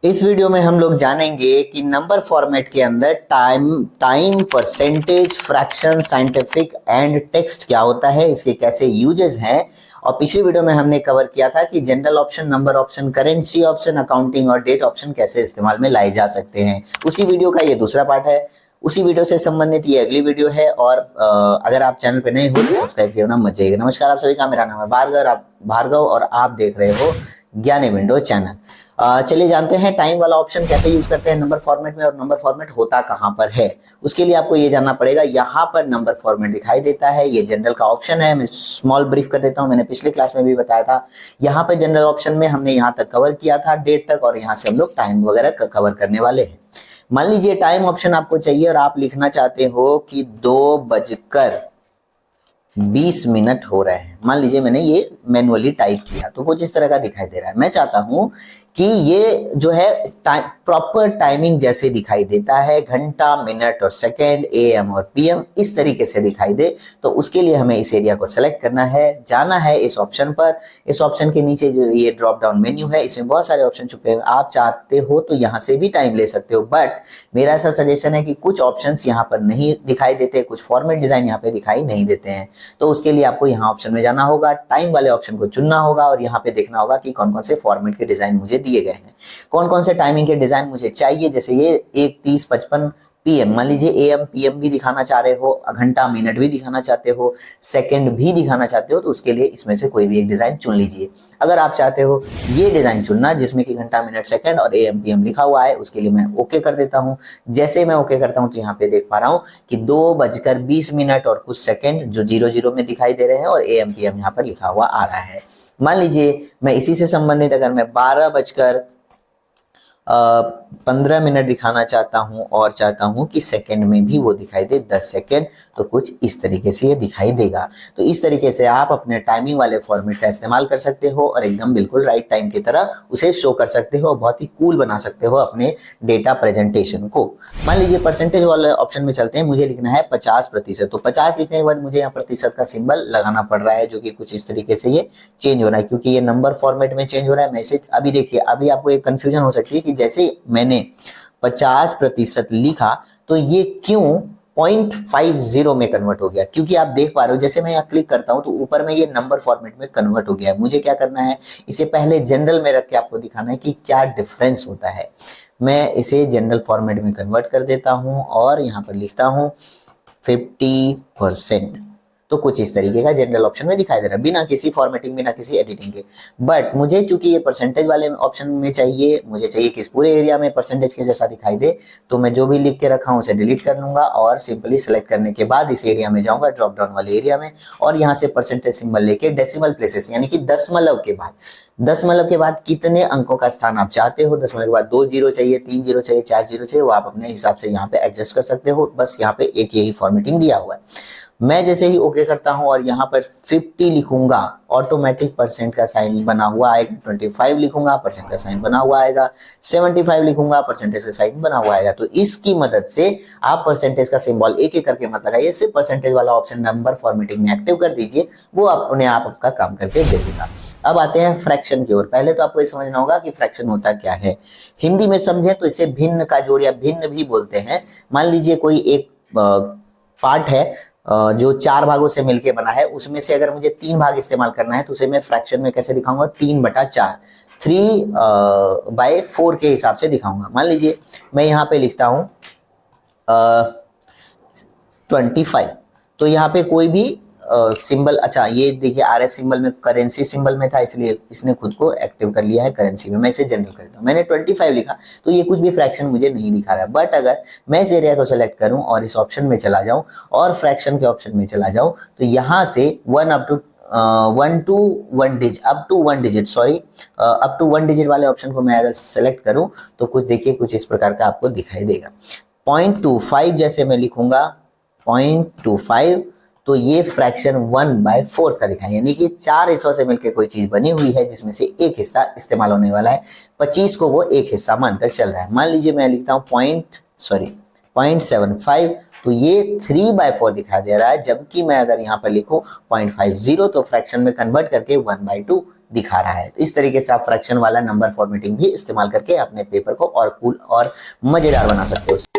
इस वीडियो में हम लोग जानेंगे कि नंबर फॉर्मेट के अंदर time percentage fraction scientific and text क्या होता है, इसके कैसे यूजेस हैं। और पिछली वीडियो में हमने कवर किया था कि general option, number option, currency option, accounting और डेट ऑप्शन कैसे इस्तेमाल में लाए जा सकते हैं। उसी वीडियो का ये दूसरा पार्ट है। उसी वीडियो से संबंधित ये अगली वीडियो है। और अगर आप चैनल पे नए हो तो सब्सक्राइब करना मत जाइएगा। नमस्कार आप सभी का, मेरा नाम है भार्गव और आप देख रहे हो ज्ञानी विंडो चैनल। चलिए जानते हैं टाइम वाला ऑप्शन कैसे यूज करते हैं नंबर फॉर्मेट में, और नंबर फॉर्मेट होता कहां पर है। उसके लिए आपको ये जानना पड़ेगा। यहाँ पर नंबर फॉर्मेट दिखाई देता है, ये जनरल का ऑप्शन है। मैं स्मॉल ब्रीफ कर देता हूं, मैंने पिछले क्लास में भी बताया था। यहाँ पर जनरल ऑप्शन में हमने यहाँ तक कवर किया था, डेट तक, और यहाँ से हम लोग टाइम वगैरह कवर करने वाले हैं। मान लीजिए टाइम ऑप्शन आपको चाहिए और आप लिखना चाहते हो कि 2:20 हो रहे हैं। मान लीजिए मैंने ये मैनुअली टाइप किया तो कुछ इस तरह का दिखाई दे रहा है। मैं चाहता हूं कि ये जो है प्रॉपर टाइमिंग जैसे दिखाई देता है, घंटा, मिनट और सेकंड, एएम और पीएम इस तरीके से दिखाई दे, तो उसके लिए हमें इस एरिया को सेलेक्ट करना है, जाना है इस ऑप्शन पर। इस ऑप्शन के नीचे जो ये ड्रॉप डाउन मेन्यू है, इसमें बहुत सारे ऑप्शन छुपे हैं। आप चाहते हो तो यहाँ से भी टाइम ले सकते हो, बट मेरा ऐसा सजेशन है कि कुछ ऑप्शंस यहाँ पर नहीं दिखाई देते, कुछ फॉर्मेट डिजाइन यहाँ पे दिखाई नहीं देते हैं। तो उसके लिए आपको यहाँ ऑप्शन में जाना होगा, टाइम वाले ऑप्शन को चुनना होगा और यहाँ पे देखना होगा कि कौन कौन से फॉर्मेट के डिजाइन मुझे दिए गए हैं, कौन कौन से टाइमिंग के डिजाइन मुझे चाहिए। जैसे ये 1:30:55 पीएम, मान लीजिए एएम पीएम भी दिखाना चाह रहे हो, घंटा मिनट भी दिखाना चाहते हो, सेकंड भी दिखाना चाहते हो, तो उसके लिए इसमें से कोई भी एक डिजाइन चुन लीजिए। अगर आप चाहते हो ये डिजाइन चुनना जिसमें कि घंटा, मिनट, सेकंड और एएम पीएम लिखा हुआ है, उसके लिए मैं ओके कर देता हूं। जैसे मैं ओके करता हूं तो यहाँ पे देख पा रहा हूं कि 2:20 और कुछ सेकंड जो 00 में दिखाई दे रहे हैं और एएम पीएम यहाँ पर लिखा हुआ आ रहा है। मान लीजिए मैं इसी से संबंधित अगर मैं 12:15 दिखाना चाहता हूं और चाहता हूं कि सेकंड में भी वो दिखाई दे 10 सेकंड, तो कुछ इस तरीके से ये दिखाई देगा। तो इस तरीके से आप अपने टाइमिंग वाले फॉर्मेट का इस्तेमाल कर सकते हो और एकदम बिल्कुल राइट टाइम की तरह उसे शो कर सकते हो, बहुत ही कूल बना सकते हो अपने डेटा प्रेजेंटेशन को। मान लीजिए परसेंटेज वाले ऑप्शन में चलते हैं। मुझे लिखना है 50%, तो 50 लिखने के बाद मुझे यहाँ प्रतिशत का सिंबल लगाना पड़ रहा है, जो कि कुछ इस तरीके से ये चेंज हो रहा है क्योंकि ये नंबर फॉर्मेट में चेंज हो रहा है। मैसेज अभी देखिए, अभी आपको एक कंफ्यूजन हो सकती है कि जैसे मैंने 50% लिखा तो ये क्यों 0.50 में कन्वर्ट हो गया, क्योंकि आप देख पा रहे हो जैसे मैं यहाँ क्लिक करता हूं तो ऊपर में ये नंबर फॉर्मेट में कन्वर्ट हो गया है। मुझे क्या करना है, इसे पहले जनरल में रख के आपको दिखाना है कि क्या डिफरेंस होता है। मैं इसे जनरल फॉर्मेट में कन्वर्ट कर देता हूं और यहाँ पर लिखता हूं 50%, तो कुछ इस तरीके का जनरल ऑप्शन में दिखाई दे रहा है, बिना किसी फॉर्मेटिंग, बिना किसी एडिटिंग के। बट मुझे चूंकि ये परसेंटेज वाले ऑप्शन में चाहिए, मुझे चाहिए कि इस पूरे एरिया में परसेंटेज के जैसा दिखाई दे, तो मैं जो भी लिख के रखा हूं उसे डिलीट कर लूंगा और सिंपली सेलेक्ट करने के बाद इस एरिया में जाऊंगा, ड्रॉप डाउन वाले एरिया में, और यहाँ से परसेंटेज सिंबल लेके डेसिमल प्लेसेस यानी कि दशमलव के बाद कितने अंकों का स्थान आप चाहते हो। दशमलव के बाद 2 जीरो चाहिए, 3 जीरो चाहिए, 4 जीरो चाहिए, वो आप अपने हिसाब से यहाँ पे एडजस्ट कर सकते हो। बस यहाँ पे एक यही फॉर्मेटिंग दिया हुआ है। मैं जैसे ही ओके करता हूं और यहाँ पर 50 लिखूंगा, ऑटोमेटिक परसेंट का साइन बना हुआ आएगा। 25 लिखूंगा, परसेंट का साइन बना हुआ आएगा। 75 लिखूंगा, परसेंटेज का साइन बना हुआ आएगा। तो इसकी मदद से आप परसेंटेज का सिंबल एक एक करके मत लगाइए, सिर्फ परसेंटेज वाला ऑप्शन नंबर फॉर्मेटिंग में एक्टिव कर दीजिए, वो अपने आप आपका काम करके दे देगा। अब आते हैं फ्रैक्शन की ओर। पहले तो आपको ये समझना होगा कि फ्रैक्शन होता क्या है। हिंदी में समझें तो इसे भिन्न का जोड़ या भिन्न भी बोलते हैं। मान लीजिए कोई एक पार्ट है जो 4 भागों से मिलके बना है, उसमें से अगर मुझे 3 भाग इस्तेमाल करना है तो उसे मैं फ्रैक्शन में कैसे दिखाऊंगा, 3/4, 3/4 के हिसाब से दिखाऊंगा। मान लीजिए मैं यहाँ पे लिखता हूं 25, तो यहाँ पे कोई भी सिंबल, अच्छा ये देखिए RS सिंबल में, करेंसी सिंबल में था, इसलिए इसने खुद को एक्टिव कर लिया है करेंसी में। मैं इसे जनरल करता हूँ, मैंने 25 लिखा तो ये कुछ भी फ्रैक्शन मुझे नहीं दिखा रहा है। बट अगर मैं इस एरिया को सेलेक्ट करूं और इस ऑप्शन में चला जाऊं और फ्रैक्शन के ऑप्शन में चला जाऊं, तो यहाँ से 1 to 1 डिजिट वाले ऑप्शन को मैं अगर सेलेक्ट करूं तो कुछ देखिए, कुछ इस प्रकार का आपको दिखाई देगा। 0.25 जैसे मैं लिखूंगा 0.25, तो ये फ्रैक्शन 1/4 का दिखाई, यानी कि 4 हिस्सों से मिलकर कोई चीज बनी हुई है जिसमें से एक हिस्सा इस्तेमाल होने वाला है। 25 को वो एक हिस्सा मानकर चल रहा है। मान लीजिए मैं लिखता हूँ 0.75, तो ये 3/4 दिखाई दे रहा है, जबकि मैं अगर यहाँ पर लिखूं 0.50 तो फ्रैक्शन में कन्वर्ट करके 1/2 दिखा रहा है। तो इस तरीके से आप फ्रैक्शन वाला नंबर फॉर्मेटिंग भी इस्तेमाल करके अपने पेपर को और कूल और मजेदार बना सकते हो।